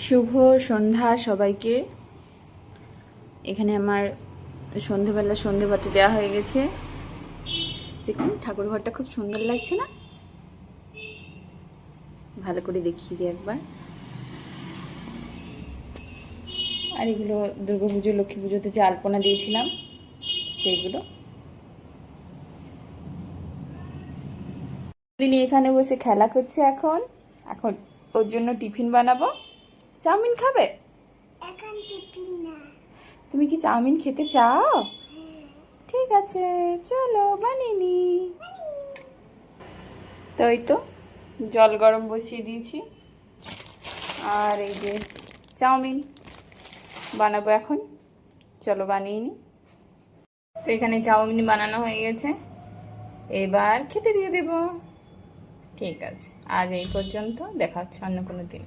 শুভ সন্ধ্যা সবাইকে। এখানে আমার সন্ধ্যেবেলা সন্ধ্যেবাতি দেওয়া হয়ে গেছে। দেখুন ঠাকুর ঘরটা খুব সুন্দর লাগছে না? ভালো করে দেখিয়ে দিই একবার। আর এগুলো দুর্গা পুজো লক্ষ্মী পুজোতে যে আলপনা দিয়েছিলাম সেইগুলো। দিদি এখানে বসে খেলা করছে। এখন এখন ওর জন্য টিফিন বানাবো। চাউমিন খাবে? এখন টিফিন না। তুমি কি চাউমিন খেতে চাও? ঠিক আছে, চলো বানিয়ে নি। তো এই তো জল গরম বসিয়ে দিয়েছি, আর এই যে চাউমিন বানাবো এখন। চলো বানিয়ে নি। তো এখানে চাউমিন বানানো হয়ে গেছে, এবার খেতে দিয়ে দেব। ঠিক আছে, আজ এই পর্যন্ত, দেখা হচ্ছে অন্য কোনো দিন।